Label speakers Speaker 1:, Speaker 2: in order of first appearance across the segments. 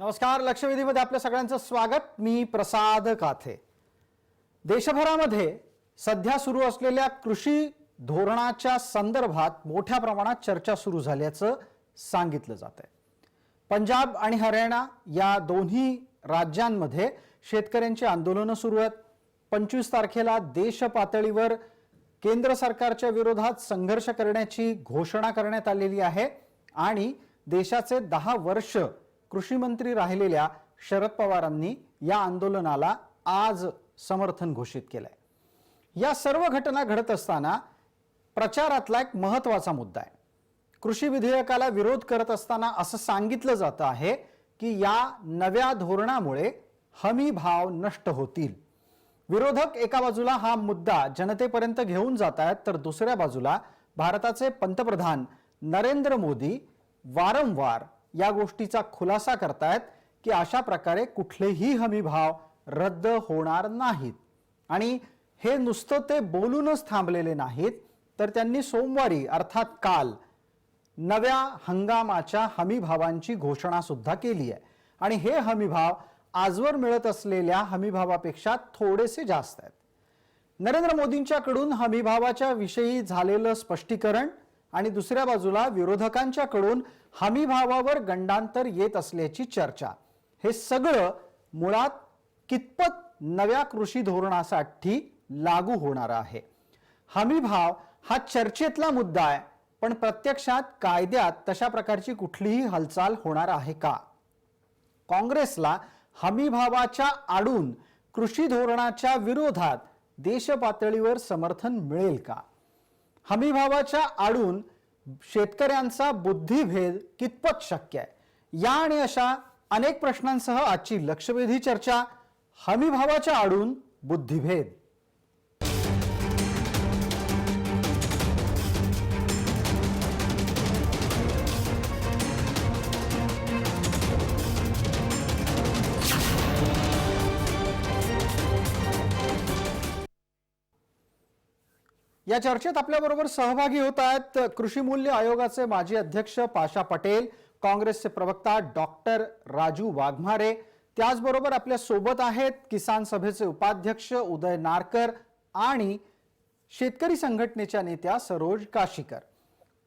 Speaker 1: नमस्कार. लक्षवेधीमध्ये आपल्या सगळ्यांचं स्वागत. मी प्रसाद काथे. देशभरामध्ये सध्या सुरू असलेल्या कृषी धोरणाच्या संदर्भात मोठ्या प्रमाणात चर्चा सुरू झाल्याचं सांगितलं जातंय. पंजाब आणि हरियाणा या दोन्ही राज्यांमध्ये शेतकऱ्यांची आंदोलनं सुरू आहेत. 25 तारखेला देश पातळीवर केंद्र सरकारच्या विरोधात संघर्ष करण्याची घोषणा करण्यात आलेली आहे आणि देशाचे 10 वर्ष कृषी मंत्री राहिलेल्या शरद पवारांनी या आंदोलनाला आज समर्थन घोषित केलंय. या सर्व घटना घडत असताना प्रचारातला एक महत्त्वाचा मुद्दा आहे. कृषी विधेयकाला विरोध करत असताना असं सांगितलं जातं आहे की या नव्या धोरणामुळे हमी भाव नष्ट होतील. विरोधक एका बाजूला हा मुद्दा जनतेपर्यंत घेऊन जात आहेत, तर दुसऱ्या बाजूला भारताचे पंतप्रधान नरेंद्र मोदी वारंवार या गोष्टीचा खुलासा करतायत की अशा प्रकारे कुठलेही हमी भाव रद्द होणार नाहीत. आणि हे नुसतं ते बोलूनच थांबलेले नाहीत, तर त्यांनी सोमवारी अर्थात काल नव्या हंगामाच्या हमी भावांची घोषणा सुद्धा केली आहे. आणि हे हमी भाव आजवर मिळत असलेल्या हमी भावापेक्षा थोडेसे जास्त आहेत. नरेंद्र मोदींच्याकडून हमी भावाच्या विषयी झालेलं स्पष्टीकरण आणि दुसऱ्या बाजूला विरोधकांच्याकडून हमी भावावर गंडांतर येत असल्याची चर्चा, हे सगळं मुळात कितपत नव्या कृषी धोरणासाठी लागू होणार आहे. हमी भाव हा चर्चेतला मुद्दा आहे, पण प्रत्यक्षात कायद्यात तशा प्रकारची कुठलीही हालचाल होणार आहे का? काँग्रेसला हमी भावाच्या आडून कृषी धोरणाच्या विरोधात देश पातळीवर समर्थन मिळेल का? हमी भावाच्या आडून शेतकऱ्यांचा बुद्धिभेद कितपत शक्य आहे? या आणि अशा अनेक प्रश्नांसह आजची लक्षवेधी चर्चा, हमी भावाच्या आडून बुद्धिभेद. या चर्चेत आपल्याबरोबर सहभागी होत आहेत कृषी मूल्य आयोगाचे माजी अध्यक्ष पाशा पटेल, काँग्रेसचे प्रवक्ता डॉक्टर राजू वाघमारे, त्याचबरोबर आपल्या सोबत आहेत किसान सभेचे उपाध्यक्ष उदय नारकर आणि शेतकरी संघटनेच्या नेत्या सरोज काशीकर.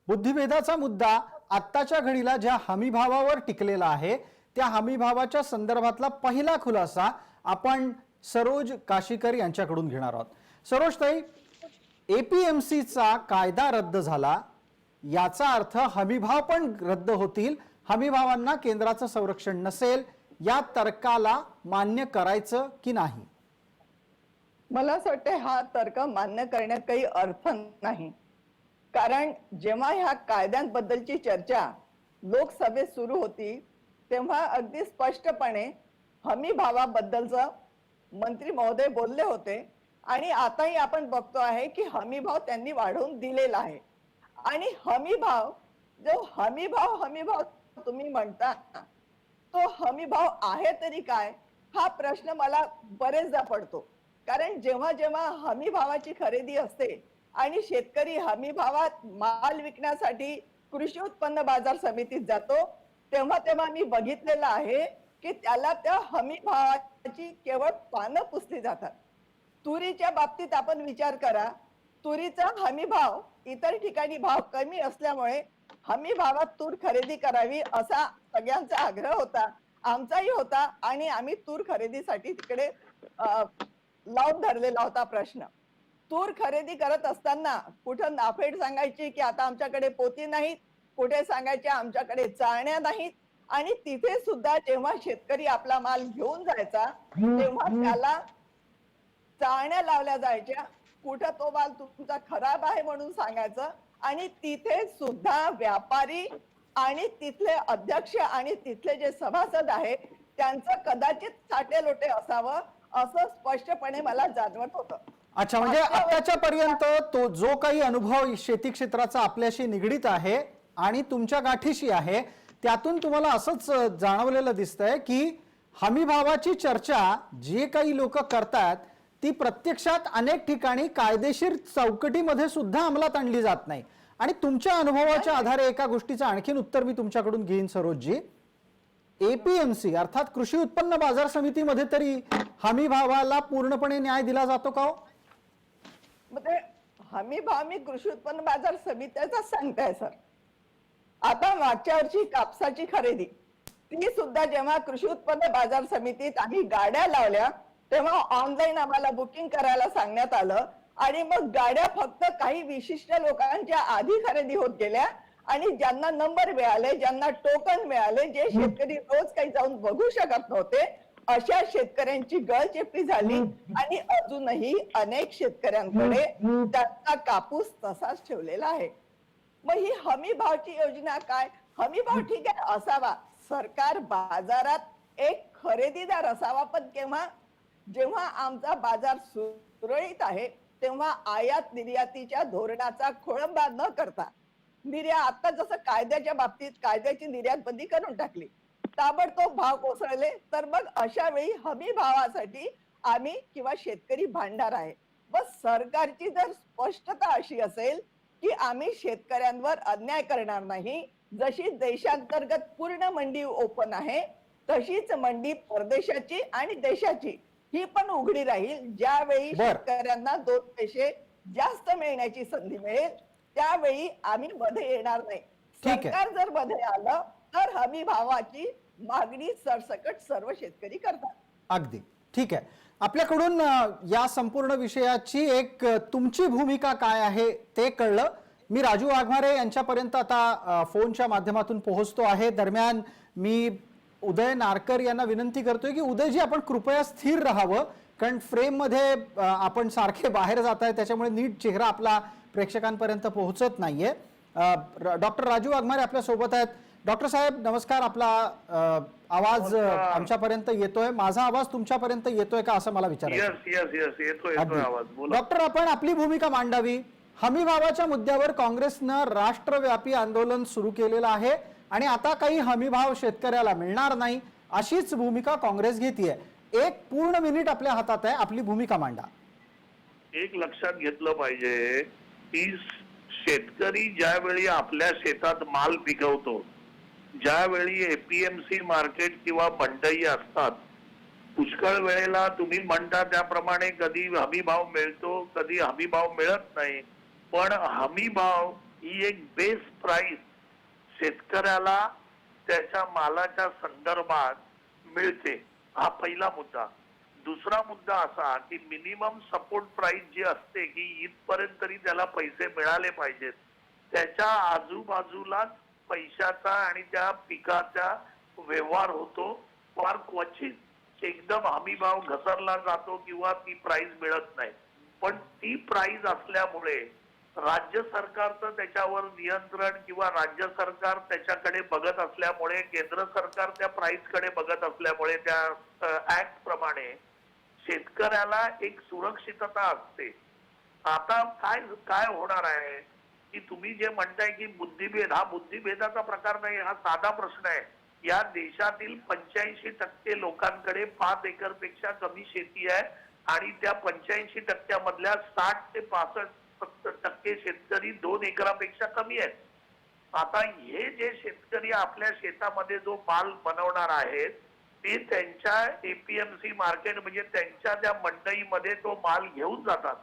Speaker 1: बुद्धिभेदाचा मुद्दा आत्ताच्या घडीला ज्या हमी भावावर टिकलेला आहे त्या हमी भावाच्या संदर्भातला पहिला खुलासा आपण सरोज काशीकर यांच्याकडून घेणार आहोत. सरोज ताई, एपीएमसीचा कायदा रद्द झाला, याचा अर्थ हमीभाव पण रद्द होतील, हमीभावांना केंद्राचं संरक्षण नसेल, या तर्काला मान्य करायचं की नाही?
Speaker 2: मला असं वाटतं हा तर्क मान्य करण्यात काही अर्थ नाही. कारण जेव्हा ह्या कायद्यांबद्दलची चर्चा लोकसभेत सुरू होती तेव्हा अगदी स्पष्टपणे हमी भावाबद्दलचं मंत्री महोदय बोलले होते आणि आताही आपण बघतो आहे की हमी भाव त्यांनी वाढवून दिलेला आहे. आणि हमी भाव तुम्ही म्हणता तो हमी भाव आहे तरी काय, हा प्रश्न मला बरेचदा पडतो. कारण जेव्हा जेव्हा हमी भावाची खरेदी असते आणि शेतकरी हमी भावात माल विकण्यासाठी कृषी उत्पन्न बाजार समितीत जातो तेव्हा तेव्हा मी बघितलेलं आहे की त्याला त्या हमी भावाची केवळ पानं पुसली जातात. तुरीच्या बाबतीत आपण विचार करा, तुरीचा हमी भाव इतर ठिकाणी भाव कमी असल्यामुळे हमी भावात तूर खरेदी करावी असा सगळ्यांचा आग्रह होता, आमचाही होता आणि आम्ही तूर खरेदीसाठी तिकडे लावून धरलेला होता प्रश्न. तूर खरेदी करत असताना कुठं नाफेड सांगायची की आता आमच्याकडे पोती नाहीत, कुठे सांगायचे आमच्याकडे चाळण्या नाहीत. आणि तिथे सुद्धा जेव्हा शेतकरी आपला माल घेऊन जायचा तेव्हा त्याला चाळण्या लावल्या जायच्या, कुठं तो माल तुमचा खराब आहे म्हणून सांगायचं. आणि तिथे सुद्धा व्यापारी आणि तिथले अध्यक्ष आणि तिथले जे सभासद आहे त्यांचं कदाचित साठे लोटे असावं असं स्पष्टपणे मला जाणवत होतं.
Speaker 1: अच्छा, म्हणजे आताच्या पर्यंत तो जो काही अनुभव शेती क्षेत्राचा आपल्याशी निगडीत आहे आणि तुमच्या गाठीशी आहे त्यातून तुम्हाला असंच जाणवलेलं दिसतंय की हमी भावाची चर्चा जे काही लोक करतात ती प्रत्यक्षात अनेक ठिकाणी कायदेशीर चौकटीमध्ये सुद्धा अंमलात आणली जात नाही. आणि तुमच्या अनुभवाच्या आधारे एका गोष्टीचं आणखीन उत्तर मी तुमच्याकडून घेईन सरोजजी. एपीएमसी अर्थात कृषी उत्पन्न बाजार समितीमध्ये तरी हमी भावाला पूर्णपणे न्याय दिला जातो का हो?
Speaker 2: मग ते हमी भाव मी कृषी उत्पन्न बाजार समित्याचा सांगताय सर. आता मागच्या वर्षी कापसाची खरेदी ती सुद्धा जेव्हा कृषी उत्पन्न बाजार समितीत आम्ही गाड्या लावल्या तेव्हा ऑनलाईन आम्हाला बुकिंग करायला सांगण्यात आलं आणि मग गाड्या फक्त काही विशिष्ट लोकांच्या आधी खरेदी होत गेल्या आणि ज्यांना नंबर मिळाले, ज्यांना टोकन मिळाले, जे शेतकरी रोज काही जाऊन बघू शकत नव्हते, अशा शेतकऱ्यांची गळचेपी झाली आणि अजूनही अनेक शेतकऱ्यांकडे त्यांचा कापूस तसाच ठेवलेला आहे. मग ही हमी भावची योजना काय? हमी भाव ठीक आहे असावा, सरकार बाजारात एक खरेदीदार असावा, पण केव्हा जेव्हा आमचा बाजार सुरळीत आहे तेव्हा आयात निर्यातीच्या धोरणाचा खोळंबा न करता आता जसं कायद्याच्या बाबतीत कायद्याची निर्यात बंदी करून टाकली, ताबडतोब भाव कोसळले, तर मग अशा वेळी हमी भावासाठी आम्ही किंवा शेतकरी भांडणार आहे. बस सरकारची जर स्पष्टता अशी असेल की आम्ही शेतकऱ्यांवर अन्याय करणार नाही, जशी देशांतर्गत पूर्ण मंडी ओपन आहे तशीच मंडी परदेशाची आणि देशाची ही पण उघडी राहील. ज्यावेळी शेतकऱ्यांना 2 पैसे जास्त मिळण्याची संधी मिळेल त्यावेळी आम्ही मध्ये येणार नाही. सरकार जर मध्ये आलं तर हमी भावाची मागणी सरसकट सर्व शेतकरी करतात.
Speaker 1: अगदी ठीक आहे. आपल्याकडून या संपूर्ण विषयाची एक तुमची भूमिका काय आहे ते कळलं. मी राजू वाघमारे यांच्यापर्यंत आता फोनच्या माध्यमातून पोहोचतो आहे. दरम्यान मी उदय नारकर यांना विनंती करतोय की उदयजी आपण कृपया स्थिर राहावं, कारण फ्रेम मध्ये आपण सारखे बाहेर जात आहे त्याच्यामुळे नीट चेहरा आपला प्रेक्षकांपर्यंत पोहोचत नाहीये. डॉक्टर राजू वाघमारे आपल्या सोबत आहेत. डॉक्टर साहेब नमस्कार. आपला आवाज आमच्यापर्यंत येतोय, माझा आवाज तुमच्यापर्यंत येतोय का असं मला विचारायचं. डॉक्टर आपण आपली भूमिका मांडावी. हमी भावाच्या मुद्द्यावर काँग्रेसनं राष्ट्रव्यापी आंदोलन सुरू केलेलं आहे आणि आता काही हमी भाव शेतकऱ्याला मिळणार नाही अशीच भूमिका काँग्रेस घेतीये. एक पूर्ण मिनिट आपल्या हातात आहे, आपली भूमिका मांडा.
Speaker 3: एक लक्षात घेतलं पाहिजे की शेतकरी ज्यावेळी आपल्या शेतात माल पिकवतो, ज्यावेळी एपीएमसी मार्केट किंवा मंडई असतात, पुष्कळ वेळेला तुम्ही म्हणता त्याप्रमाणे कधी हमी भाव मिळतो, कधी हमी भाव मिळत नाही. पण हमी भाव ही एक बेस प्राइस शेतकऱ्याला त्याच्या मालाच्या संदर्भात मिळते. हा पहिला मुद्दा. दुसरा मुद्दा असा की मिनिमम सपोर्ट प्राइस जी असते की इथपर्यंत तरी त्याला पैसे मिळाले पाहिजेत, त्याच्या आजूबाजूलाच पैशाचा आणि त्या पिकाचा व्यवहार होतो. फार क्वचित एकदम हमी भाव घसरला जातो किंवा ती प्राइस मिळत नाही. पण ती प्राइस असल्यामुळे राज्य सरकारचं त्याच्यावर नियंत्रण किंवा राज्य सरकार त्याच्याकडे बघत असल्यामुळे, केंद्र सरकार त्या प्राइस कडे बघत असल्यामुळे त्या ऍक्ट प्रमाणे शेतकऱ्याला एक सुरक्षितता असते. आता काय काय होणार आहे की तुम्ही जे म्हणताय की बुद्धिभेद, हा बुद्धिभेदाचा प्रकार नाही, हा साधा प्रश्न आहे. या देशातील 85% लोकांकडे 5 एकर पेक्षा कमी शेती आहे आणि त्या 85% मधल्या 60 ते 65% शेतकरी 2 एकरापेक्षा कमी आहेत. आता हे जे शेतकरी आपल्या शेतामध्ये जो माल बनवणार आहेत ते त्यांच्या एपीएमसी मार्केट म्हणजे त्यांच्या त्या मंडईमध्ये तो माल घेऊन जातात.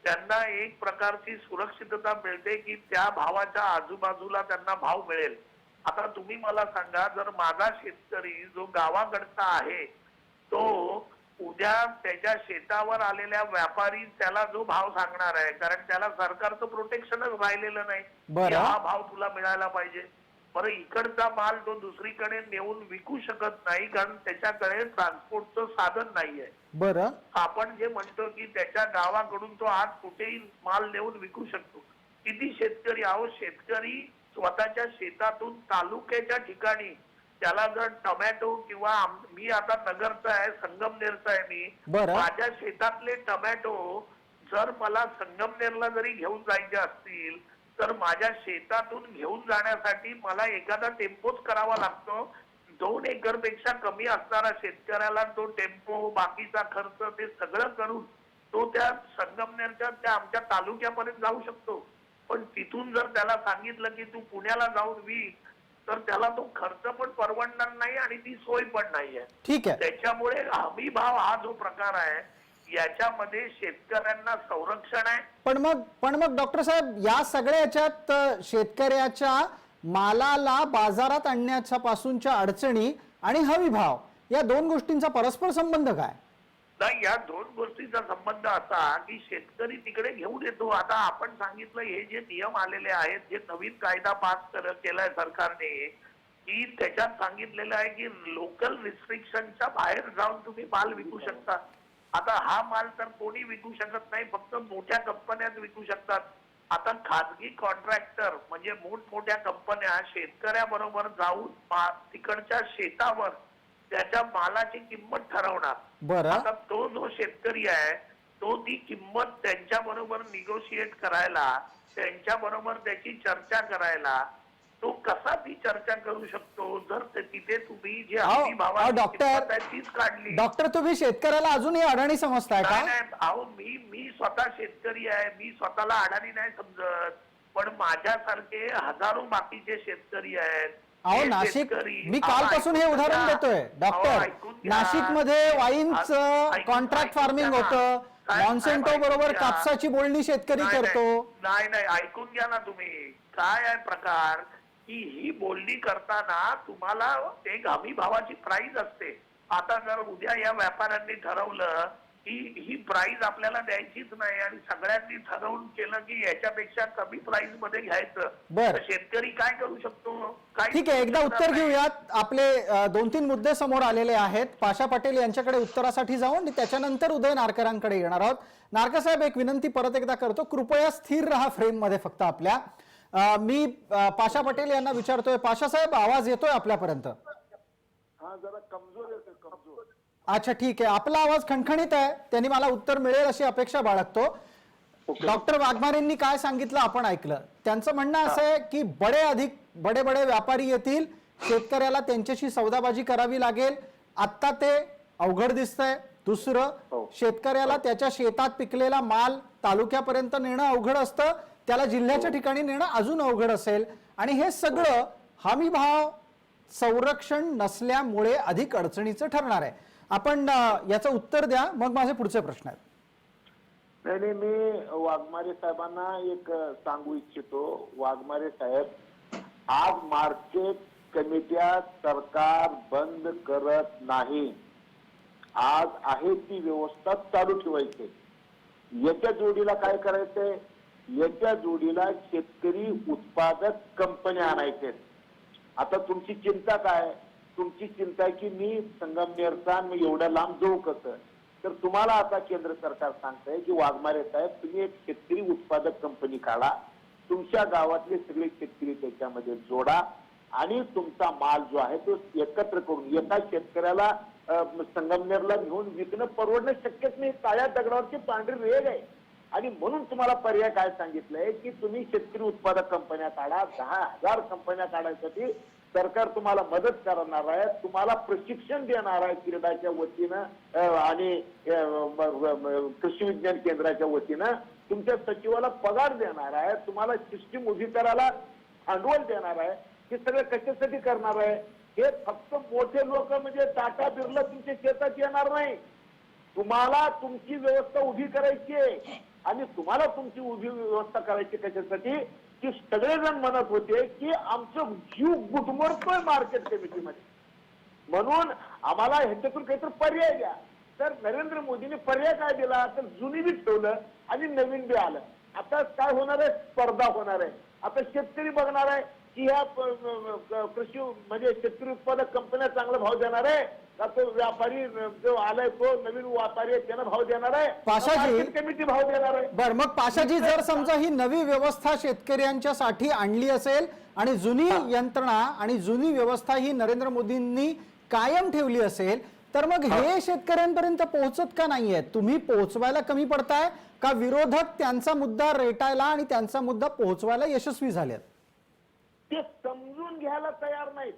Speaker 3: त्यांना एक प्रकारची सुरक्षितता मिळते की त्या भावाच्या आजूबाजूला त्यांना भाव मिळेल. आता तुम्ही मला सांगा, जर माझा शेतकरी जो गावाकडचा आहे तो उद्या त्याच्या शेतावर आलेल्या व्यापारी त्याला जो भाव सांगणार आहे, कारण त्याला सरकारचं प्रोटेक्शनच राहिलेलं नाही, हा भाव तुला मिळायला पाहिजे. बरं, इकडचा माल तो दुसरीकडे नेऊन विकू शकत नाही कारण त्याच्याकडे ट्रान्सपोर्टचं साधन नाहीये.
Speaker 1: बरं,
Speaker 3: आपण जे म्हणतो की त्याच्या गावाकडून तो आज कुठेही माल नेऊन विकू शकतो. किती शेतकरी आहो, शेतकरी स्वतःच्या शेतातून तालुक्याच्या ठिकाणी त्याला जर टोमॅटो किंवा मी आता नगरचा आहे, संगमनेरचा आहे, मी माझ्या शेतातले टोमॅटो जर मला संगमनेरला जरी घेऊन जायचे असतील तर माझ्या शेतातून घेऊन जाण्यासाठी मला एखादा टेम्पोच करावा लागतो. 2 एकर पेक्षा कमी असणारा शेतकऱ्याला तो टेम्पो, बाकीचा खर्च ते सगळं करून तो त्या संगमनेरच्या त्या आमच्या तालुक्यापर्यंत जाऊ शकतो. पण तिथून जर त्याला सांगितलं की तू पुण्याला जाऊन विक तर त्याला तो खर्च पण परवडणार नाही आणि ती सोय पण नाहीये.
Speaker 1: ठीक आहे.
Speaker 3: त्याच्यामुळे हमी भाव हा जो प्रकार आहे याच्यामध्ये शेतकऱ्यांना संरक्षण आहे.
Speaker 1: पण मग डॉक्टर साहेब, या सगळ्या याच्यात शेतकऱ्याच्या मालाला बाजारात आणण्याच्या पासूनच्या अडचणी आणि हमी भाव या दोन गोष्टींचा परस्पर संबंध काय?
Speaker 3: नाही, या दोन गोष्टींचा संबंध असा की शेतकरी तिकडे घेऊन येतो. आता आपण सांगितलं हे जे नियम आलेले आहेत, जे नवीन कायदा पास केलाय सरकारने, की त्याच्यात सांगितलेलं आहे की लोकल रिस्ट्रिक्शनच्या बाहेर जाऊन तुम्ही माल विकू शकता. आता हा माल तर कोणी विकू शकत नाही, फक्त मोठ्या कंपन्याच विकू शकतात. आता खाजगी कॉन्ट्रॅक्टर म्हणजे मोठमोठ्या कंपन्या शेतकऱ्याबरोबर जाऊन तिकडच्या शेतावर त्याच्या मालाची किंमत ठरवणार.
Speaker 1: बरं.
Speaker 3: आता तो जो शेतकरी आहे तो ती किंमत त्यांच्या बरोबर निगोशिएट करायला, त्यांच्या बरोबर त्याची चर्चा करायला, तो कसा ती चर्चा करू शकतो जर तिथे तुम्ही जी हमी भावाची किंमत आहे तीच काढली.
Speaker 1: डॉक्टर, तुम्ही शेतकऱ्याला अजूनही अडाणी समजताय का?
Speaker 3: नाही, अहो मी स्वतः शेतकरी आहे, मी स्वतःला अडाणी नाही समजत, पण माझ्यासारखे हजारो बाकीचे शेतकरी आहेत.
Speaker 1: अहो, नाशिक, मी कालपासून हे उदाहरण देतोय डॉक्टर. नाशिक मध्ये वाईनच कॉन्ट्रॅक्ट फार्मिंग होतं, मॉन्सेंटो बरोबर कापसाची बोलणी शेतकरी करतो.
Speaker 3: नाही, ऐकून घ्या ना तुम्ही. काय आहे प्रकार की ही बोलणी करताना तुम्हाला एक हमी भावाची प्राइस असते. आता जर उद्या या व्यापाऱ्यांनी ठरवलं की ही प्राइस आपल्याला द्यायचीच नाही आणि सगळ्यांनी ठरवून केलं की याच्यापेक्षा कमी प्राइस मध्ये घ्यायचं,
Speaker 1: बर,
Speaker 3: तर शेतकरी काय करू शकतो? काय?
Speaker 1: ठीक आहे, एकदा उत्तर घेऊयात. आपले 2-3 मुद्दे समोर आलेले आहेत. पाशा पटेल यांच्याकडे उत्तरासाठी जाऊ आणि त्याच्यानंतर उदय नारकरांकडे येणार आहोत. नारकर साहेब, एक विनंती परत एकदा करतो, कृपया स्थिर रहा फ्रेम मध्ये फक्त आपल्या. मी पाशा पटेल यांना विचारतोय. पाशा साहेब, आवाज येतोय आपल्यापर्यंत?
Speaker 4: हा, जरा कमजोर येतोय, कमजोर.
Speaker 1: अच्छा, ठीक आहे. आपला आवाज खणखणीत आहे, त्यांनी मला उत्तर मिळेल अशी अपेक्षा बाळगतो. डॉक्टर वाघमारेंनी काय सांगितलं आपण ऐकलं. त्यांचं म्हणणं असं आहे की बडे व्यापारी येतील, शेतकऱ्याला त्यांच्याशी सौदाबाजी करावी लागेल. आता ते अवघड दिसतंय. दुसरं, शेतकऱ्याला त्याच्या शेतात पिकलेला माल तालुक्यापर्यंत नेणं अवघड असतं, त्याला जिल्ह्याच्या ठिकाणी नेणं अजून अवघड असेल. आणि हे सगळं हमी भाव संरक्षण नसल्यामुळे अधिक अडचणीचं ठरणार आहे. आपण याचं उत्तर द्या, मग माझे पुढचे प्रश्न आहेत.
Speaker 4: नाही, मी वाघमारे साहेबांना एक सांगू इच्छितो. वाघमारे साहेब, आज मार्केट कमिट्या सरकार बंद करत नाही. आज आहे ती व्यवस्था चालू ठेवायची. याच्या जोडीला काय करायचंय? याच्या जोडीला शेतकरी उत्पादक कंपन्या आणायचे. आता तुमची चिंता काय? तुमची चिंता आहे की मी संगमनेरचा, मी एवढ्या लांब जाऊ कसं? तर तुम्हाला आता केंद्र सरकार सांगतंय की वाघमारे साहेब, तुम्ही एक शेतकरी उत्पादक कंपनी काढा, तुमच्या गावातले सगळे शेतकरी त्याच्यामध्ये जोडा आणि तुमचा माल जो आहे तो एकत्र करून एका शेतकऱ्याला संगमनेरला घेऊन विकणं परवडणं शक्यच नाही. काळ्या दगडावरची पांढरी रेग आहे. आणि म्हणून तुम्हाला पर्याय काय सांगितलंय की तुम्ही शेतकरी उत्पादक कंपन्या काढा. 10,000 कंपन्या काढण्यासाठी सरकार तुम्हाला मदत करणार आहे, तुम्हाला प्रशिक्षण देणार आहे क्रीडाच्या वतीनं आणि कृषी विज्ञान केंद्राच्या वतीनं. तुमच्या सचिवाला पगार देणार आहे, तुम्हाला सिस्टीम उभी करायला भांडवल देणार आहे. हे सगळं कशासाठी करणार आहे? हे फक्त मोठे लोक म्हणजे टाटा बिर्ला तुमच्या शेतात येणार नाही. तुम्हाला तुमची व्यवस्था उभी करायची आहे आणि तुम्हाला तुमची उभी व्यवस्था करायची कशासाठी की सगळेजण म्हणत होते की आमचं जीव गुदमरतोय मार्केट कमिटीमध्ये, म्हणून आम्हाला ह्याच्यातून काहीतरी पर्याय द्या. तर नरेंद्र मोदींनी पर्याय काय दिला? तर जुनी बी ठेवलं आणि नवीन बी आलं. आता काय होणार आहे? स्पर्धा होणार आहे. आता शेतकरी बघणार आहे की ह्या कृषी म्हणजे शेतकरी उत्पादक कंपन्या चांगला भाव देणार आहे का तो व्यापारी जो आलाय तो नवीन व्यापारी आहे त्यानं भाव देणार आहे,
Speaker 1: पाशाजी
Speaker 4: कमिटी भाव देणार आहे.
Speaker 1: बर, मग पाशाजी, जर समजा ही नवी व्यवस्था शेतकऱ्यांच्या साठी आणली असेल आणि जुनी यंत्रणा आणि जुनी व्यवस्था ही नरेंद्र मोदींनी कायम ठेवली असेल, तर मग हे शेतकऱ्यांपर्यंत पोहोचत का नाहीये? तुम्ही पोहोचवायला कमी पडताय का विरोधक त्यांचा मुद्दा रेटायला आणि त्यांचा मुद्दा पोहोचवायला यशस्वी झालेत?
Speaker 4: ते समजून घ्यायला तयार नाहीत.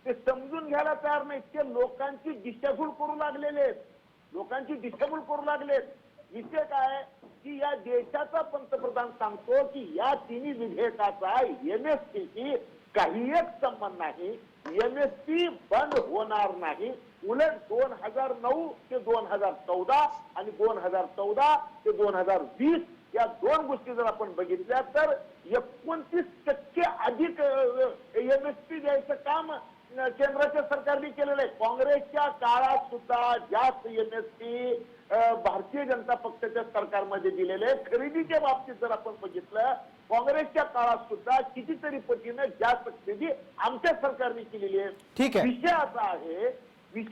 Speaker 4: ते समजून घ्यायला तयार नाहीत. ते लोकांची दिशाभूल करू लागलेले आहेत. लोकांची दिशाभूल करू लागलेत. विषय काय की या देशाचा पंतप्रधान सांगतो की या तिन्ही विधेयकाचा MSP काही एक संबंध नाही. एमएसपी बंद होणार नाही. उलट 2009 ते 2014 आणि 2014 ते 2020 या दोन गोष्टी जर आपण बघितल्या तर 29% अधिक एमएसपी द्यायचं काम केंद्राच्या सरकारने केलेलं आहे. काँग्रेसच्या काळात सुद्धा जास्त एमएसपी भारतीय जनता पक्षाच्या सरकारमध्ये दिलेले. खरेदीच्या बाबतीत जर आपण बघितलं काँग्रेसच्या काळात सुद्धा कितीतरी पटीने जास्त खरेदी आमच्या सरकारने केलेली आहे.
Speaker 1: ठीक आहे.
Speaker 4: विषय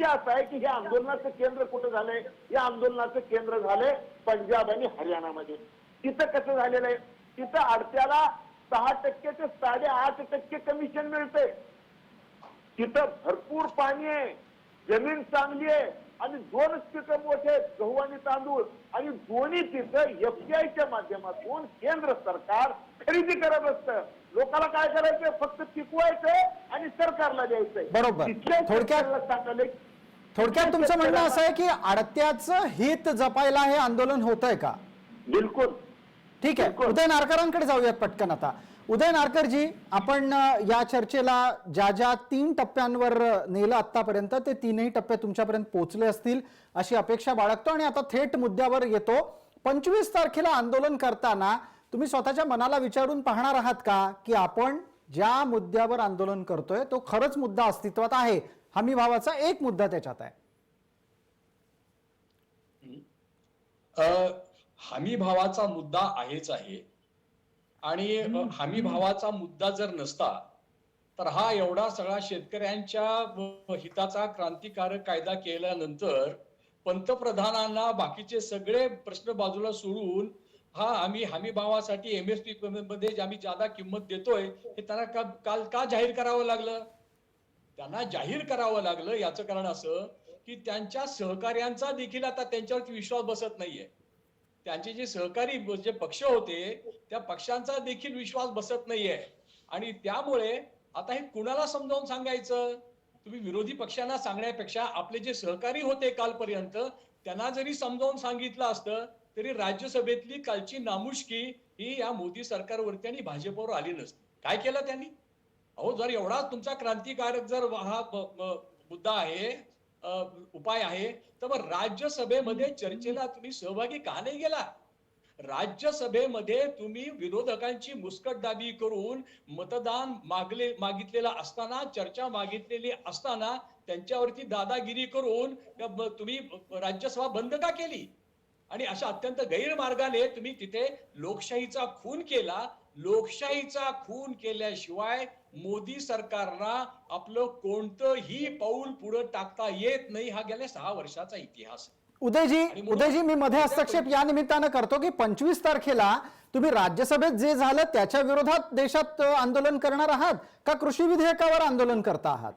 Speaker 4: असा आहे की हे आंदोलनाचं केंद्र कुठं झालंय? या आंदोलनाचं केंद्र झालंय पंजाब आणि हरियाणामध्ये. तिथं कसं झालेलं आहे? तिथं आडत्याला 6% ते 8.5% कमिशन मिळतंय. तिथं भरपूर पाणी आहे, जमीन चांगली आहे आणि दोनच पिकं मोठे आहेत, गहू आणि तांदूळ. आणि दोन्ही तिथं एफसीआयच्या माध्यमातून केंद्र सरकार खरेदी करत असतं. लोकांना काय करायचं? फक्त पिकवायचं आणि सरकारला द्यायचंय.
Speaker 1: बरोबर. थोडक्यात तुमचं म्हणणं असं आहे की आडत्याचं हित जपायला हे आंदोलन होत आहे का?
Speaker 4: बिलकुल.
Speaker 1: ठीक आहे. उदय नारकरांकडे जाऊयात पटकन आता. उदय नारकरजी, आपण या चर्चेला ज्या ज्या 3 टप्प्यांवर नेलं आतापर्यंत ते 3ही टप्पे तुमच्यापर्यंत पोहोचले असतील अशी अपेक्षा बाळगतो आणि आता थेट मुद्द्यावर येतो. 25 तारखेला आंदोलन करताना तुम्ही स्वतःच्या मनाला विचारून पाहणार आहात का की आपण ज्या मुद्द्यावर आंदोलन करतोय तो खरंच मुद्दा अस्तित्वात आहे? हमी भावाचा एक मुद्दा त्याच्यात आहे.
Speaker 5: हमी भावाचा मुद्दा आहेच आहे. आणि हमी भावाचा मुद्दा जर नसता तर हा एवढा सगळा शेतकऱ्यांच्या हिताचा क्रांतिकारक कायदा केल्यानंतर पंतप्रधानांना बाकीचे सगळे प्रश्न बाजूला सोडून हा आम्ही हमी भावासाठी एमएसपी मध्ये आम्ही ज्यादा किंमत देतोय हे त्यांना काल का जाहीर करावं लागलं? त्यांना जाहीर करावं लागलं याचं कारण असं की त्यांच्या सहकार्यांचा देखील आता त्यांच्यावरती विश्वास बसत नाहीये. त्यांचे जे सहकारी जे पक्ष होते त्या पक्षांचा देखील विश्वास बसत नाहीये. आणि त्यामुळे आता हे कुणाला समजावून सांगायचं? तुम्ही विरोधी पक्षांना सांगण्यापेक्षा आपले जे सहकारी होते कालपर्यंत त्यांना जरी समजावून सांगितलं असतं तरी राज्यसभेतली कालची नामुष्की ही या मोदी सरकारवरती आणि भाजपवर आली नसती. काय केलं त्यांनी? अहो, जर एवढा तुमचा क्रांतिकारक जर हा मुद्दा आहे, उपाय आहे, तर मग राज्यसभेमध्ये चर्चेला तुम्ही सहभागी का नाही गेला? राज्यसभेमध्ये तुम्ही विरोधकांची मुस्कटदाबी करून मतदान मागितलेला असताना, चर्चा मागितलेली असताना त्यांच्यावरती दादागिरी करून तुम्ही राज्यसभा बंद का केली? आणि अशा अत्यंत गैरमार्गाने तुम्ही तिथे लोकशाहीचा खून केला. लोकशाहीचा खून केल्याशिवाय मोदी सरकारला आपलं कोणतंही पाऊल पुढे टाकता येत नाही. हा गेल्या 6 वर्षाचा इतिहास.
Speaker 1: उदयजी, मी मध्ये हस्तक्षेप या निमित्तानं करतो की 25 तारखेला तुम्ही राज्यसभेत जे झालं त्याच्या विरोधात देशात आंदोलन करणार आहात का कृषी विधेयकावर आंदोलन करता आहात?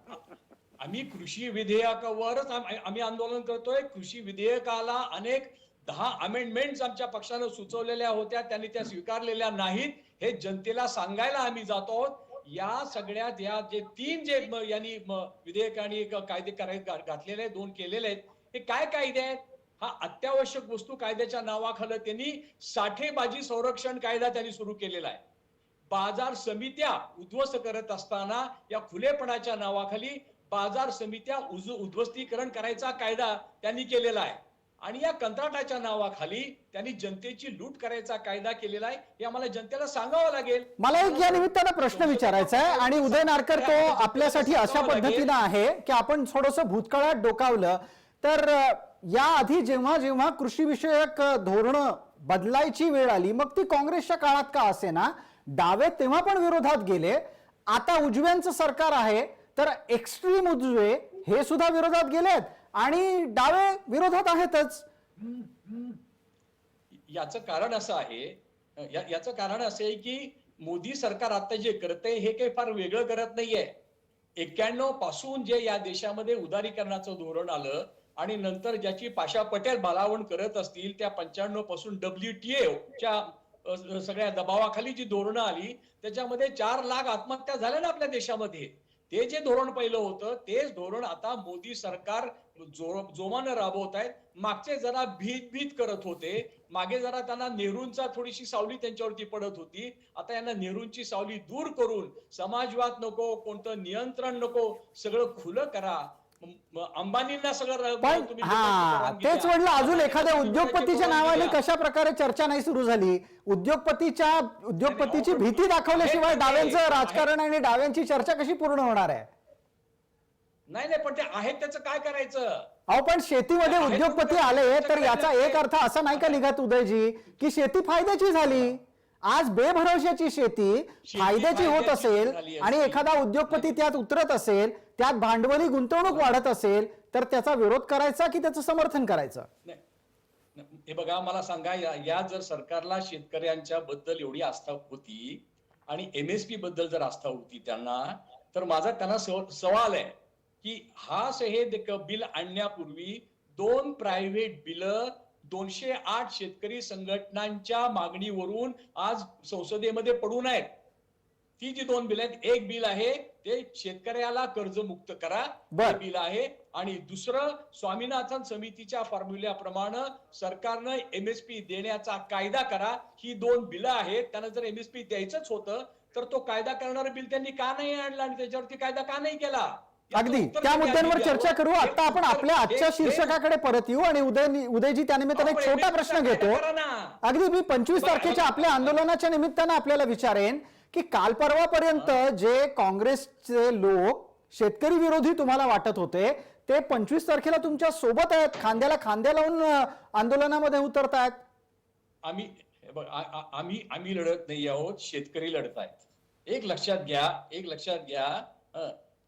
Speaker 5: आम्ही कृषी विधेयकावरच आम्ही आंदोलन करतोय. कृषी विधेयकाला अनेक 10 अमेंडमेंट्स आमच्या पक्षानं सुचवलेल्या होत्या, त्यांनी त्या स्वीकारलेल्या नाहीत. हे जनतेला सांगायला आम्ही जातो. या सगळ्यात या जे 3 यांनी विधेयक आणि कायदे घातलेले 2 केलेले आहेत, हे काय कायदे आहेत? हा अत्यावश्यक वस्तू कायद्याच्या नावाखाली त्यांनी साठेबाजी संरक्षण कायदा त्यांनी सुरू केलेला आहे. बाजार समित्या उद्ध्वस्त करत असताना या खुलेपणाच्या नावाखाली बाजार समित्या उद्ध्वस्तीकरण करायचा कायदा त्यांनी केलेला आहे. आणि या कंत्राटाच्या नावाखाली त्यांनी जनतेची लूट करायचा कायदा केलेला आहे. हे आम्हाला जनतेला सांगावं लागेल.
Speaker 1: मला एक या निमित्तानं प्रश्न विचारायचा आहे आणि उदय नारकर तो आपल्यासाठी अशा पद्धतीनं आहे की आपण थोडंसं भूतकाळात डोकावलं तर याआधी जेव्हा जेव्हा कृषी विषयक धोरणं बदलायची वेळ आली, मग ती काँग्रेसच्या काळात का असेना, डावे तेव्हा पण विरोधात गेले. आता उजव्यांचं सरकार आहे तर एक्स्ट्रीम उजवे हे सुद्धा विरोधात गेलेत आणि डावे विरोधात आहेतच.
Speaker 5: याचं कारण असं आहे की मोदी सरकार आता जे करते हे काही फार वेगळं करत नाहीये. 91 पासून जे या देशामध्ये उदारीकरणाचं धोरण आलं आणि नंतर ज्याची पाशा पटेल बालावण करत असतील त्या 95 पासून WTO च्या सगळ्या दबावाखाली जी धोरणं आली त्याच्यामध्ये 4 लाख आत्महत्या झाल्या ना आपल्या देशामध्ये. ते जे धोरण पहिलं होतं तेच धोरण आता मोदी सरकार जोमानं राबवत आहेत. मागचे जरा भीत करत होते, मागे जरा त्यांना नेहरूंचा थोडीशी सावली त्यांच्यावरती पडत होती. आता यांना नेहरूंची सावली दूर करून समाजवाद नको, कोणतं नियंत्रण नको, सगळं खुलं करा. अंबानींना सगळं
Speaker 1: पण
Speaker 5: तुम्ही
Speaker 1: तेच म्हटलं, अजून एखाद्या उद्योगपतीच्या नावाने कशा प्रकारे चर्चा नाही सुरू झाली? उद्योगपतीची भीती दाखवल्याशिवाय डाव्यांचं राजकारण आणि डाव्यांची चर्चा कशी पूर्ण होणार आहे?
Speaker 5: नाही पण ते आहेत त्याचं काय करायचं?
Speaker 1: अहो पण शेतीमध्ये उद्योगपती आले तर याचा एक अर्थ असा नाही का निघत उदयजी की शेती फायद्याची झाली? आज बेभरवशाची शेती फायद्याची होत असेल आणि एखादा उद्योगपती त्यात उतरत असेल, त्यात भांडवली गुंतवणूक वाढत असेल, तर त्याचा विरोध करायचा की त्याचं समर्थन करायचं?
Speaker 5: हे बघा, मला सांगा, या जर सरकारला शेतकऱ्यांच्या बद्दल एवढी आस्था होती आणि MSP बद्दल जर आस्था होती त्यांना, तर माझा त्यांना सवाल आहे की हे बिल आणण्यापूर्वी 2 प्रायव्हेट बिल 208 शेतकरी संघटनांच्या मागणीवरून आज संसदेमध्ये पडून आहेत. ती जी 2 बिल आहेत, एक बिल आहे ते शेतकऱ्याला कर्जमुक्त करा, हे बिल आहे, आणि दुसरं स्वामीनाथन समितीच्या फॉर्म्युल्याप्रमाणे सरकारनं MSP देण्याचा कायदा करा. ही 2 बिल आहेत. त्यांना जर MSP द्यायचंच होतं तर तो कायदा करणारं बिल त्यांनी का नाही आणलं आणि त्याच्यावरती कायदा का नाही केला?
Speaker 1: अगदी त्या मुद्द्यांवर चर्चा करू. आता आपण आपल्या आजच्या शीर्षकाकडे परत येऊ आणि उदयजी त्यानिमित्ताने एक छोटा प्रश्न घेतो. अगदी मी 25 तारखेच्या आपल्या आंदोलनाच्या निमित्तानं आपल्याला विचारेन की काल परवापर्यंत जे काँग्रेसचे लोक शेतकरी विरोधी तुम्हाला वाटत होते, ते 25 तारखेला तुमच्या सोबत आहेत, खांद्याला खांद्या लावून आंदोलनामध्ये उतरतायत.
Speaker 5: आम्ही लढत नाही आहोत, शेतकरी लढत आहेत. एक लक्षात घ्या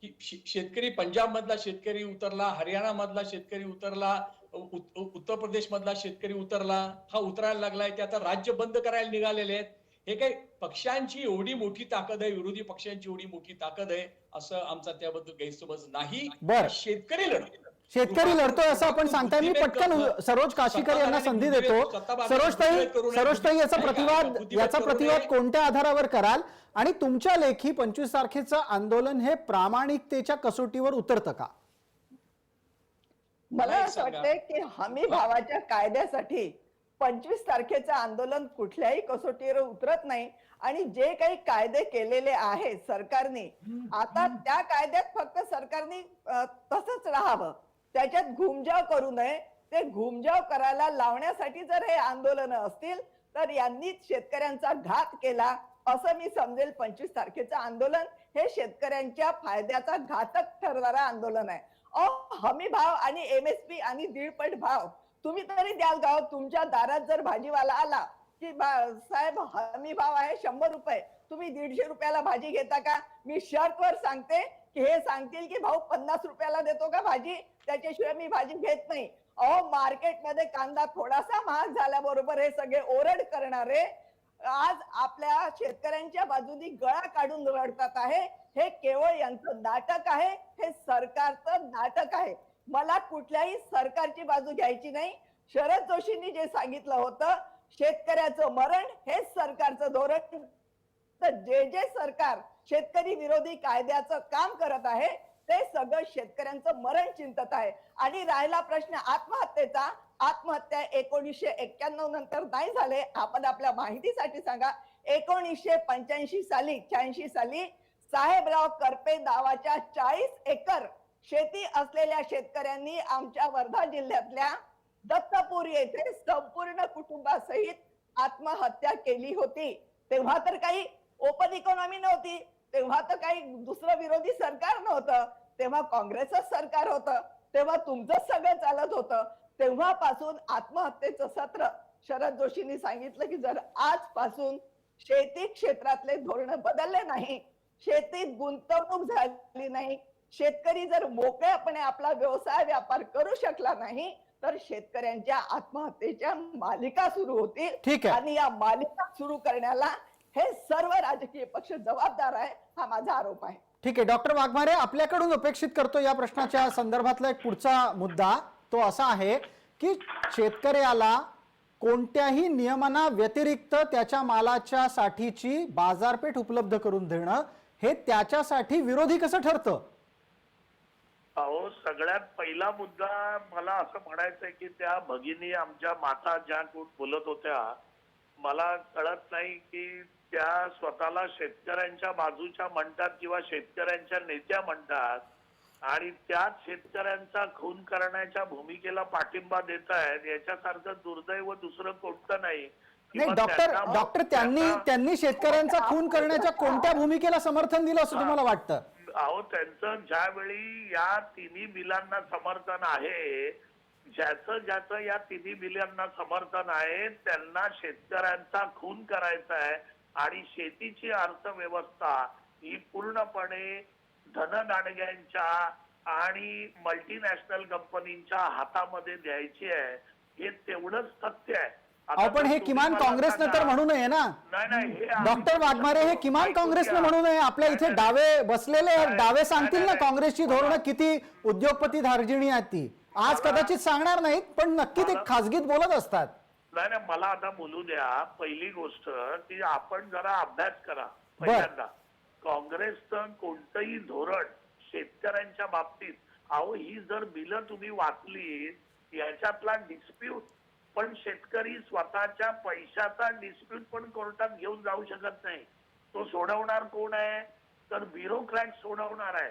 Speaker 5: की शेतकरी, पंजाब मधला शेतकरी उतरला, हरियाणा मधला शेतकरी उतरला, उत्तर प्रदेश मधला शेतकरी उतरला, हा उतरायला लागलाय. ते आता राज्य बंद करायला निघालेले आहेत. हे काही पक्षांची एवढी मोठी ताकद आहे, विरोधी पक्षांची एवढी मोठी ताकद आहे असं आमचा त्याबद्दल गैरसमज नाही. शेतकरी
Speaker 1: लढतोय असं आपण सांगताय. मी पटकन सरोज काशीकर यांना संधी देतो. सरोजताई याचा प्रतिवाद कोणत्या आधारावर कराल आणि तुमच्या लेखी 25 तारखेचं आंदोलन हे प्रामाणिकतेच्या कसोटीवर उतरतं का?
Speaker 2: मला असं वाटतंय की हमी भावाच्या कायद्यासाठी 25 तारखेचं आंदोलन कुठल्याही कसोटीवर उतरत नाही. आणि जे काही कायदे केलेले आहेत सरकारने, आता त्या कायद्यात फक्त सरकारने तसंच राहावं, त्याच्यात घुमजाव करू नये. ते घुमजाव करायला लावण्यासाठी जर हे आंदोलन असतील तर यांनीच शेतकऱ्यांचा घात केला असं मी समजेल. 25 तारखेचं आंदोलन हे शेतकऱ्यांच्या फायद्याचा घातक ठरणारं आंदोलन आहे. हमी भाव आणि MSP आणि 1.5 भाव तुम्ही तरी द्याल का? तुमच्या दारात जर भाजीवाला आला की साहेब हमी भाव आहे 100 रुपये, तुम्ही 150 रुपयाला भाजी घेता का? मी शर्तवर सांगते की हे सांगतील की भाऊ 50 रुपयाला देतो का भाजी, त्याच्याशिवाय मी भाजी घेत नाही. मार्केटमध्ये कांदा थोडासा महाग झाल्याबरोबर हे सगळे ओरड करणारे आज आपल्या शेतकऱ्यांच्या बाजूनी गळा काढून रडतात आहे. हे केवळ यांचं नाटक आहे, हे सरकारचं नाटक आहे. मला कुठल्याही सरकारची बाजू घ्यायची नाही. शरद जोशींनी जे सांगितलं होतं शेतकऱ्याचं मरण हेच सरकारचं धोरण, तर जे सरकार शेतकरी विरोधी कायद्याचं काम करत आहे ते सगळं शेतकऱ्यांचं मरण चिंतत आहे. आणि राहिला प्रश्न आत्महत्येचा, आत्महत्या 1991 नंतर नाही झाले. आपण आपल्या माहितीसाठी सांगा, 1985 साली 86 साली साहेबराव करपे नावाच्या 40 एकर शेती असलेल्या शेतकऱ्यांनी आमच्या वर्धा जिल्ह्यातल्या दत्तपूर येथे संपूर्ण कुटुंबासहित आत्महत्या केली होती. तेव्हा तर काही ओपन इकॉनॉमी नव्हती, तेव्हा तर काही दुसरं विरोधी सरकार नव्हतं, तेव्हा काँग्रेसच सरकार होतं, तेव्हा तुमचं सगळं चालत होतं. तेव्हापासून आत्महत्येचं सत्र शरद जोशींनी सांगितलं की जर आजपासून शेती क्षेत्रातले धोरण बदलले नाही, शेतीत गुंतवणूक झाली नाही, शेतकरी जर मोकळेपणे आपला व्यवसाय व्यापार करू शकला नाही तर शेतकऱ्यांच्या आत्महत्येच्या मालिका सुरू होतील. आणि या मालिका सुरू करण्याला हे सर्व राजकीय पक्ष जबाबदार आहे, हा माझा आरोप आहे.
Speaker 1: ठीक आहे डॉक्टर वाघमारे, आपल्याकडून अपेक्षित करतो या प्रश्नाच्या संदर्भातला एक पुढचा मुद्दा तो असा आहे की शेतकऱ्याला कोणत्याही नियमना व्यतिरिक्त त्याच्या मालाच्या साठीची बाजारपेठ उपलब्ध करून देणं हे त्याच्यासाठी विरोधी कसं ठरतं?
Speaker 3: अहो, सगळ्यात पहिला मुद्दा मला असं म्हणायचंय की त्या भगिनी आमच्या माता ज्या कोण बोलत होत्या, मला कळत नाही की त्या स्वतःला शेतकऱ्यांच्या बाजूच्या म्हणतात किंवा शेतकऱ्यांच्या नेत्या म्हणतात आणि त्याच शेतकऱ्यांचा खून करण्याच्या भूमिकेला पाठिंबा देत आहेत. याच्यासारखं दुर्दैव दुसरं कोणतं नाही.
Speaker 1: नाही
Speaker 3: किंवा
Speaker 1: डॉक्टर त्यांनी शेतकऱ्यांचा खून करण्याच्या कोणत्या भूमिकेला समर्थन दिलं असं तुम्हाला वाटतं?
Speaker 3: अहो, त्यांचं ज्यावेळी या तिन्ही बिलांना समर्थन आहे, ज्याचं या तिन्ही बिलांना समर्थन आहे, त्यांना शेतकऱ्यांचा खून करायचा आहे आणि शेतीची अर्थव्यवस्था ही पूर्णपणे धनदांडग्यांच्या आणि मल्टीनॅशनल कंपनीच्या हातामध्ये द्यायची आहे. हे तेवढंच सत्य आहे. आता
Speaker 1: पण हे
Speaker 3: तुम्ही
Speaker 1: किमान
Speaker 3: मला
Speaker 1: काँग्रेसनं तर
Speaker 3: सांगा.
Speaker 1: म्हणू नये ना.
Speaker 3: नाही, हे
Speaker 1: डॉक्टर वाघमारे, हे किमान काँग्रेसनं म्हणू नये. आपल्या इथे डावे बसलेले डावे सांगतील ना काँग्रेसची धोरणं किती उद्योगपती धार्जिणी आहेत ती. आज कदाचित सांगणार नाहीत, पण नक्की ते खासगीत बोलत असतात.
Speaker 3: नाही, मला आता बोलू द्या. पहिली गोष्ट की आपण जरा अभ्यास करा. पहिल्यांदा काँग्रेसचं कोणतंही धोरण शेतकऱ्यांच्या बाबतीत, अहो ही जर बिलं तुम्ही वाचली, याच्यातला डिस्प्यूट पण शेतकरी स्वतःच्या पैशाचा डिस्प्यूट पण कोर्टात घेऊन जाऊ शकत नाही. तो सोडवणार कोण आहे? तर ब्युरोक्रॅट सोडवणार आहे.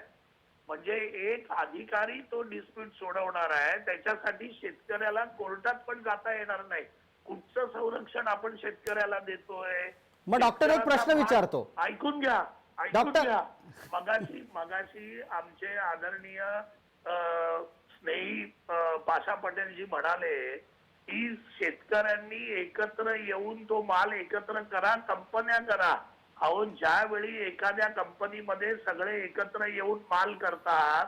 Speaker 3: म्हणजे एक अधिकारी तो डिस्प्यूट सोडवणार आहे. त्याच्यासाठी शेतकऱ्याला कोर्टात पण जाता येणार नाही. कुठचं संरक्षण आपण शेतकऱ्याला देतोय?
Speaker 1: मग डॉक्टर एक प्रश्न विचारतो.
Speaker 3: ऐकून घ्या.
Speaker 1: डॉक्टर
Speaker 3: मगाशी आमचे आदरणीय स्नेही पाशा पटेलजी म्हणाले की शेतकऱ्यांनी एकत्र येऊन तो माल एकत्र करा, कंपन्या करा. अहो, ज्यावेळी एखाद्या कंपनीमध्ये सगळे एकत्र येऊन माल करतात,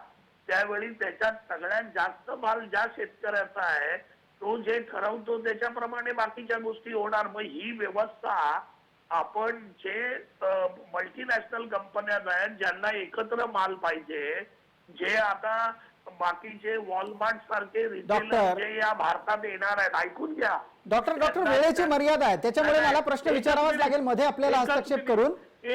Speaker 3: त्यावेळी त्याच्यात सगळ्यात जास्त माल ज्या शेतकऱ्याचा आहे, तो जे ठरवतो त्याच्याप्रमाणे बाकीच्या गोष्टी होणार. मग ही व्यवस्था आपण जे मल्टीनॅशनल कंपन्या आहेत ज्यांना एकत्र माल पाहिजे, जे आता बाकीचे वॉलमार्ट सारखे रिटेलर जे या भारतात येणार आहेत, ऐकून घ्या.
Speaker 1: डॉक्टर वेळेची मर्यादा आहे, त्याच्यामुळे मला प्रश्न विचारावाच लागेल मध्ये आपल्याला हस्तक्षेप करून.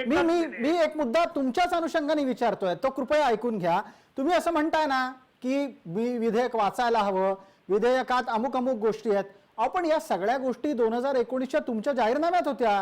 Speaker 1: मी एक मुद्दा तुमच्याच अनुषंगाने विचारतोय, तो कृपया ऐकून घ्या. तुम्ही असं म्हणताय ना की विधेयक वाचायला हवं, विधेयकात अमुक अमुक गोष्टी आहेत. आपण या सगळ्या गोष्टी 2019च्या तुमच्या जाहीरनाम्यात होत्या.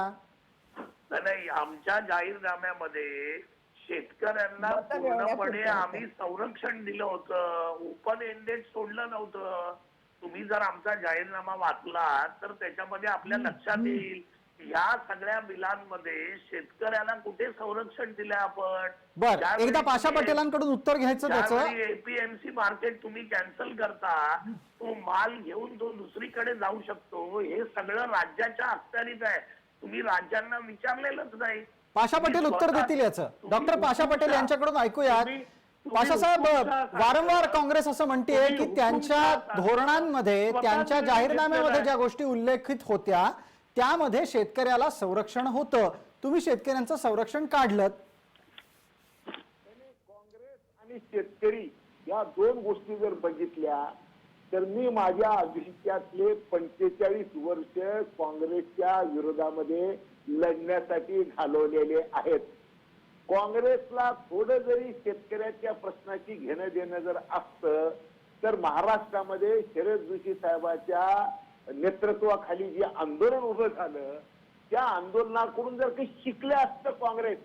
Speaker 3: नाही, आमच्या जाहीरनाम्यामध्ये शेतकऱ्यांना पूर्णपणे आम्ही संरक्षण दिलं होतं. ओपन एंडेड सोडलं नव्हतं. तुम्ही जर आमचा जाहीरनामा वाचला तर त्याच्यामध्ये आपल्या लक्षात येईल या सगळ्या बिलांमध्ये शेतकऱ्याला कुठे संरक्षण दिलंय आपण.
Speaker 1: बरं, एकदा पाशा पटेलांकडून उत्तर घ्यायचं त्याचं.
Speaker 3: एपीएमसी मार्केट तुम्ही कॅन्सल करता, तो माल घेऊन तो दुसरीकडे जाऊ शकतो. हे सगळं राज्याच्या अखत्यारीत आहे. तुम्ही राज्यांना विचारलेलंच नाही.
Speaker 1: पाशा पटेल उत्तर देतील याचं. डॉक्टर पाशा पटेल यांच्याकडून ऐकूयात. पाशा साहेब, वारंवार काँग्रेस असं म्हणते की त्यांच्या धोरणांमध्ये, त्यांच्या जाहीरनाम्यामध्ये ज्या गोष्टी उल्लेखित होत्या त्यामध्ये शेतकऱ्याला संरक्षण होतं. तुम्ही शेतकऱ्यांचं संरक्षण काढलं.
Speaker 4: काँग्रेस आणि शेतकरी या दोन गोष्टी जर बघितल्या तर मी माझ्या आयुष्यातले 45 वर्ष काँग्रेसच्या विरोधामध्ये लढण्यासाठी घालवलेले आहेत. काँग्रेसला थोडं जरी शेतकऱ्याच्या प्रश्नाची घेणं देणं जर असतं तर महाराष्ट्रामध्ये शरद जोशी साहेबांच्या नेतृत्वाखाली जे आंदोलन उभं झालं, त्या आंदोलनाकडून जर काही शिकले असतं काँग्रेस,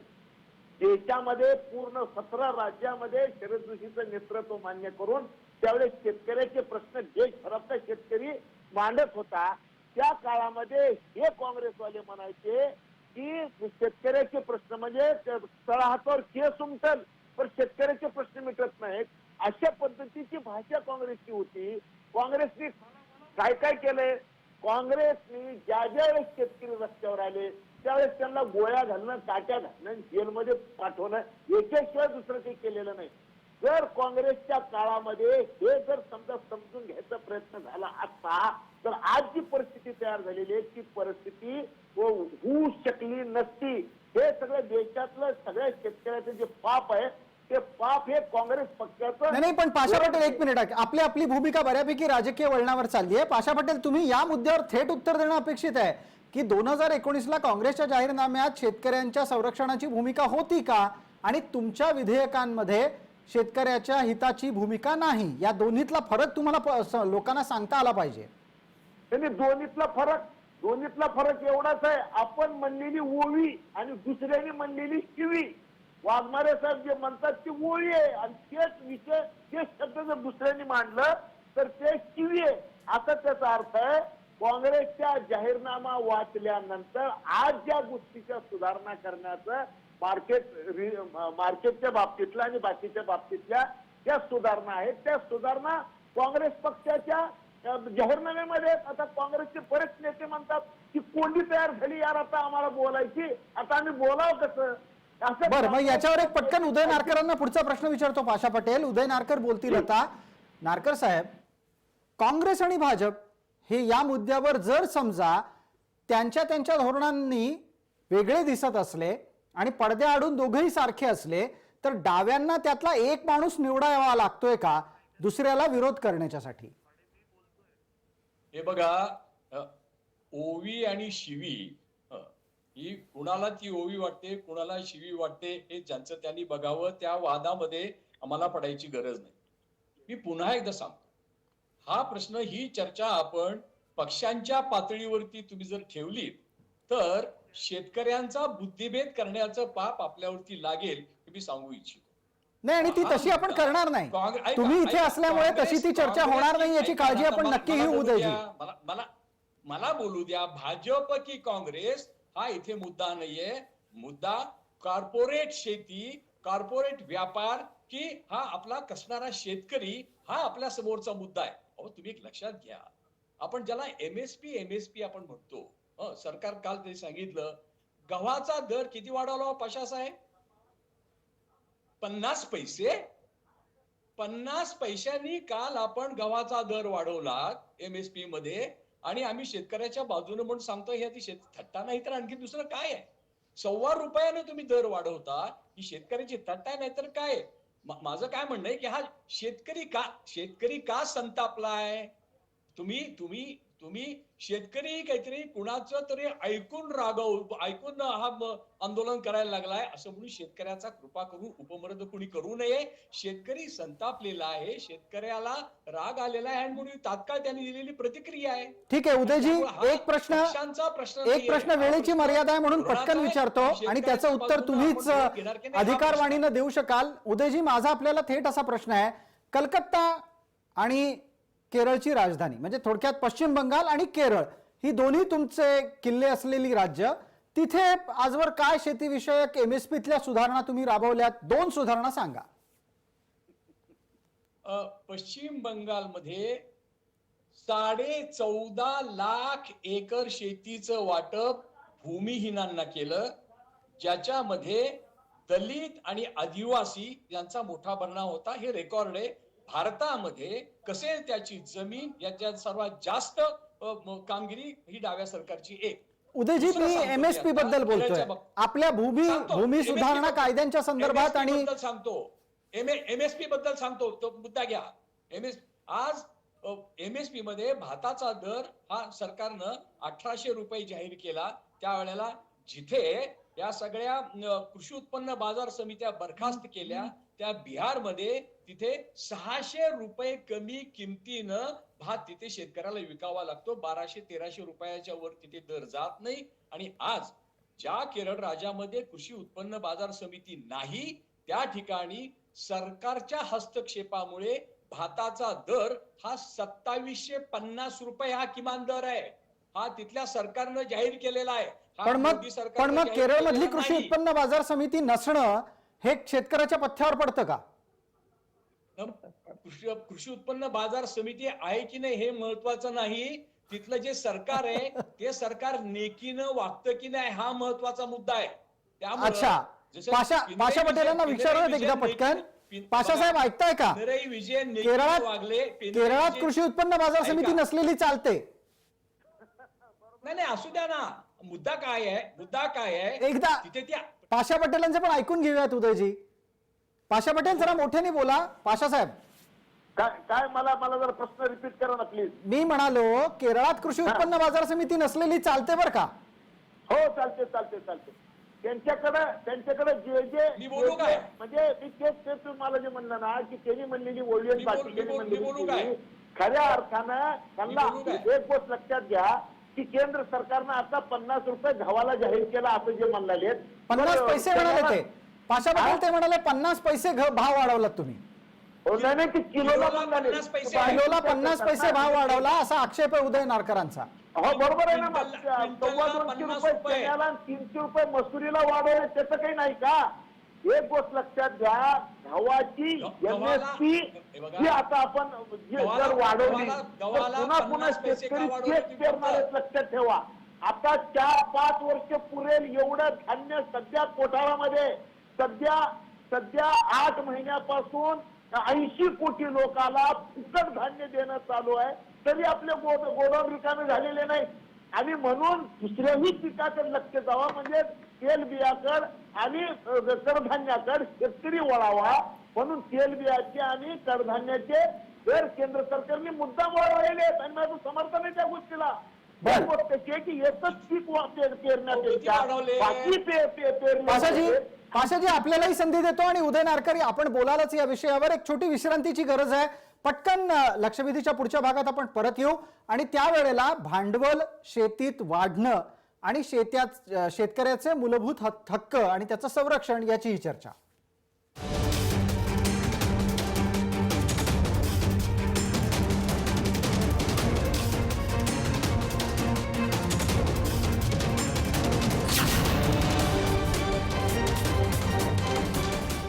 Speaker 4: देशामध्ये पूर्ण 17 राज्यामध्ये शरद जोशीचं नेतृत्व मान्य करून त्यावेळेस शेतकऱ्याचे प्रश्न देशभरातला शेतकरी मांडत होता. त्या काळामध्ये हे काँग्रेसवाले म्हणायचे की शेतकऱ्याचे प्रश्न म्हणजे तळहातावर केस उमटल पण शेतकऱ्याचे प्रश्न मिटत नाहीत, अशा पद्धतीची भाषा काँग्रेसची होती. काँग्रेसने काय काय केलंय? काँग्रेसने ज्या वेळेस शेतकरी रस्त्यावर आले त्यावेळेस त्यांना गोळ्या घालणं, काट्या घालणं, जेलमध्ये पाठवणं याच्याशिवाय दुसरं काही केलेलं नाही. जर काँग्रेसच्या काळामध्ये हे जर समजा समजून घ्यायचा प्रयत्न झाला असता तर आज जी परिस्थिती तयार झालेली आहे ती परिस्थिती होऊ शकली नसती. हे सगळं देशातलं सगळ्या शेतकऱ्याचं जे पाप आहे ते पाप हे काँग्रेस पक्षाचं
Speaker 1: नाही पण पाशा पटेल एक मिनिट, आपली आपली भूमिका बऱ्यापैकी राजकीय वळणावर चालली आहे. पाशा पटेल, तुम्ही या मुद्द्यावर थेट उत्तर देणं अपेक्षित आहे की 2019ला काँग्रेसच्या जाहीरनाम्यात शेतकऱ्यांच्या संरक्षणाची भूमिका होती का, आणि तुमच्या विधेयकांमध्ये शेतकऱ्याच्या हिताची भूमिका नाही, या दोन्हीतला फरक तुम्हाला लोकांना सांगता आला पाहिजे.
Speaker 4: त्यांनी दोन्हीतला फरक एवढाच आहे, आपण म्हणलेली ओवी आणि दुसऱ्याने म्हणलेली शिवी. वाघमारे साहेब जे म्हणतात ती ओवी आहे आणि तेच विषय तेच शब्द जर दुसऱ्यांनी मांडलं तर ते शिवी आहे, असा त्याचा अर्थ आहे. काँग्रेसच्या जाहीरनामा वाचल्यानंतर आज ज्या गोष्टीच्या सुधारणा करण्याचं मार्केटच्या बाबतीतल्या आणि बाकीच्या बाबतीतल्या ज्या सुधारणा आहेत त्या सुधारणा काँग्रेस पक्षाच्या जाहीरनाम्यामध्ये. आता काँग्रेसचे बरेच नेते म्हणतात की कोंडी तयार झाली यार, आता आम्हाला बोलायची, आता आम्ही बोलावं कसं.
Speaker 1: बरं, मग याच्यावर एक पटकन उदय नारकरांना पुढचा प्रश्न विचारतो. पाशा पटेल, उदय नारकर बोलतील आता. नारकर साहेब, काँग्रेस आणि भाजप हे या मुद्द्यावर जर समजा त्यांच्या धोरणांनी वेगळे दिसत असले आणि पडद्याआडून दोघेही सारखे असले, तर डाव्यांना त्यातला एक माणूस निवडावा लागतोय का दुसऱ्याला विरोध करण्यासाठी?
Speaker 5: हे बघा, ओवी आणि शिवी ही कुणाला ती ओवी वाटते, कुणाला शिवी वाटते, हे ज्यांचं त्यांनी बघावं. त्या वादामध्ये आम्हाला पडायची गरज नाही. मी पुन्हा एकदा सांगतो, हा प्रश्न, ही चर्चा आपण पक्षांच्या पातळीवरती तुम्ही जर ठेवली तर शेतकऱ्यांचा बुद्धिभेद करण्याचं पाप आपल्यावरती लागेल हे मी सांगू इच्छितो.
Speaker 1: नाही, आणि ती तशी आपण करणार नाही. तुम्ही इथे असल्यामुळे तशी ती चर्चा होणार नाही याची काळजी आपण नक्की घेऊ. उदयजी,
Speaker 5: मला बोलू द्या. भाजप की काँग्रेस हा इथे मुद्दा नाहीये. मुद्दा कॉर्पोरेट शेती, कॉर्पोरेट व्यापार की हा आपला कसणारा शेतकरी, हा आपल्या समोरचा मुद्दा आहे. अहो, तुम्ही एक लक्षात घ्या, आपण ज्याला एमएसपी आपण म्हणतो, सरकार काल ते सांगितलं, गव्हाचा दर किती वाढवला पाशा साहेब? 50 पैसे. 50 पैशांनी काल आपण गव्हाचा दर वाढवला एमएसपी मध्ये, आणि आम्ही शेतकऱ्याच्या बाजूने म्हणून सांगतो हे ती थट्टा नाही तर आणखी दुसरं काय आहे? 1.25 रुपयाने तुम्ही दर वाढवता, ही शेतकऱ्याची थट्टा नाही तर काय? माझं काय म्हणणं आहे की हा शेतकरी का संतापलाय? तुम्ही शेतकरी काहीतरी कुणाचं तरी ऐकून हा आंदोलन करायला लागलाय असं म्हणून शेतकऱ्याचा कृपा करून उपमर्द कुणी करू नये. शेतकरी संतापलेला आहे, शेतकऱ्याला राग आलेला आहे आणि म्हणून तात्काळ त्यांनी दिलेली प्रतिक्रिया आहे.
Speaker 1: ठीक आहे उदयजी, एक प्रश्न वेळेची मर्यादा आहे म्हणून पटकन विचारतो आणि त्याचं उत्तर तुम्हीच अधिकारवाणीनं देऊ शकाल. उदयजी, माझा आपल्याला थेट असा प्रश्न आहे, कलकत्ता आणि केरळची राजधानी म्हणजे थोडक्यात पश्चिम बंगाल आणि केरळ ही दोन्ही तुमचे किल्ले असलेली राज्य, तिथे आजवर काय शेतीविषयक एमएसपीतल्या सुधारणा तुम्ही राबवल्यात? 2 सुधारणा सांगा.
Speaker 5: पश्चिम बंगालमध्ये 14.5 लाख एकर शेतीचं वाटप भूमिहीनांना केलं, ज्याच्यामध्ये दलित आणि आदिवासी यांचा मोठा भरणा होता. हे रेकॉर्ड आहे. भारतामध्ये कसे त्याची जमीन याच्यात सर्वात जास्त कामगिरी ही डाव्या सरकारची एक.
Speaker 1: उदयजी, मी एमएसपी बद्दल बोलतोय, आपल्या भूमी सुधारणा कायद्यांच्या संदर्भात. आणि
Speaker 5: सांगतो एमएसपी बद्दल सांगतो, तो मुद्दा घ्या. आज एमएसपी मध्ये भाताचा दर हा सरकारनं 1800 रुपये जाहीर केला. त्यावेळेला जिथे या सगळ्या कृषी उत्पन्न बाजार समित्या बरखास्त केल्या, त्या बिहारमध्ये तिथे 600 रुपये कमी किमतीनं भात तिथे शेतकऱ्याला विकावा लागतो. 1200-1300 रुपयाच्या वर तिथे दर जात नाही. आणि आज ज्या केरळ राज्यामध्ये कृषी उत्पन्न बाजार समिती नाही, त्या ठिकाणी सरकारच्या हस्तक्षेपामुळे भाताचा दर हा 2750 रुपये हा किमान दर आहे. हा तिथल्या सरकारनं जाहीर केलेला आहे.
Speaker 1: पण मग केरळ मधली कृषी उत्पन्न बाजार समिती नसणं हे शेतकऱ्याच्या पथ्यावर पडतं का?
Speaker 5: कृषी उत्पन्न बाजार समिती आहे की नाही हे महत्वाचं नाही, तिथलं जे सरकार आहे ते सरकार नेकीनं वागतं की नाही हा महत्वाचा मुद्दा आहे.
Speaker 1: अच्छा, पाशा पटेलांना विचारलं एकदा पटकन. पाशा साहेब, ऐकताय का? केरळात कृषी उत्पन्न बाजार समिती नसलेली चालते.
Speaker 5: नाही असू द्या ना. मुद्दा काय आहे?
Speaker 1: एकदा पाशा पटेलांचं पण ऐकून घेऊयात उदयजी. पाशा पटेल जरा मोठ्याने बोला. पाशा साहेब,
Speaker 4: काय काय मला मला जरा प्रश्न रिपीट करा ना प्लीज.
Speaker 1: मी म्हणालो केरळात कृषी उत्पन्न बाजार समिती नसलेली चालते बरं का?
Speaker 4: हो चालते चालते चालते. त्यांच्याकडे जे जे
Speaker 5: मी बोलू काय?
Speaker 4: म्हणजे मी तेच तुम्हाला जे म्हणलं ना की त्यांनी म्हणलेली ओळी
Speaker 5: मी बोलू काय?
Speaker 4: म्हणलेली खऱ्या अर्थानं त्यांना
Speaker 5: बोलू काय?
Speaker 4: एक गोष्ट लक्षात घ्या की केंद्र सरकारनं आता 50 रुपये गव्हाला जाहीर केला असं जे म्हणाले
Speaker 1: 50 पैसे म्हणाले ते. पाशा पटेल ते म्हणाले 50 पैसे भाव वाढवलात तुम्ही.
Speaker 4: नाही की किलोला म्हणाले.
Speaker 5: 50 पैसे.
Speaker 1: किलोला 50 पैसे भाव वाढवला असा आक्षेप आहे उदय नारकरांचा.
Speaker 4: हो बरोबर आहे ना.
Speaker 5: क्विंटलला
Speaker 4: 200
Speaker 5: 50
Speaker 4: रुपये
Speaker 5: रुपये.
Speaker 4: चण्याला आणि 300 रुपये मसुरीला वाढवले त्याचं काही नाही का? एक गोष्ट लक्षात घ्या, गव्हाची MSP
Speaker 5: हे बघा,
Speaker 4: जी आता आपण जर वाढवली तर पुन्हा
Speaker 5: 50 पैसे का
Speaker 4: शेतकरी
Speaker 5: वाढवले
Speaker 4: तेच
Speaker 5: तुम्ही
Speaker 4: पेरणार आहेत, लक्षात ठेवा. आता 4-5 वर्ष पुरेल एवढं धान्य सध्या कोठारामध्ये सध्या 8 महिन्यापासून 80 कोटी लोकांना फुकट धान्य देणं चालू आहे, तरी आपले गोडाऊन रिकामे झालेले नाही. आणि म्हणून दुसऱ्याही पिकाकडे लक्ष द्यावं, म्हणजे तेल बियाकड आणि कडधान्याकड शेतकरी वळावा. म्हणून तेल बियाचे आणि कडधान्याचे दर केंद्र सरकारने मुद्दाम वाढवलेले आहेत आणि माझं समर्थन आहे त्या गोष्टीला.
Speaker 1: बरं.
Speaker 4: गोष्ट आहे की एकच पीक पेरण्यात
Speaker 5: किती वाढवले?
Speaker 4: बाकी
Speaker 1: पाशाजी आपल्यालाही संधी देतो आणि उदय नारकर आपण बोलालच या विषयावर. एक छोटी विश्रांतीची गरज आहे. पटकन लक्षवेधीच्या पुढच्या भागात आपण परत येऊ आणि त्यावेळेला भांडवल शेतीत वाढणं आणि शेतकऱ्याचे मूलभूत हक्क आणि त्याचं संरक्षण याची चर्चा.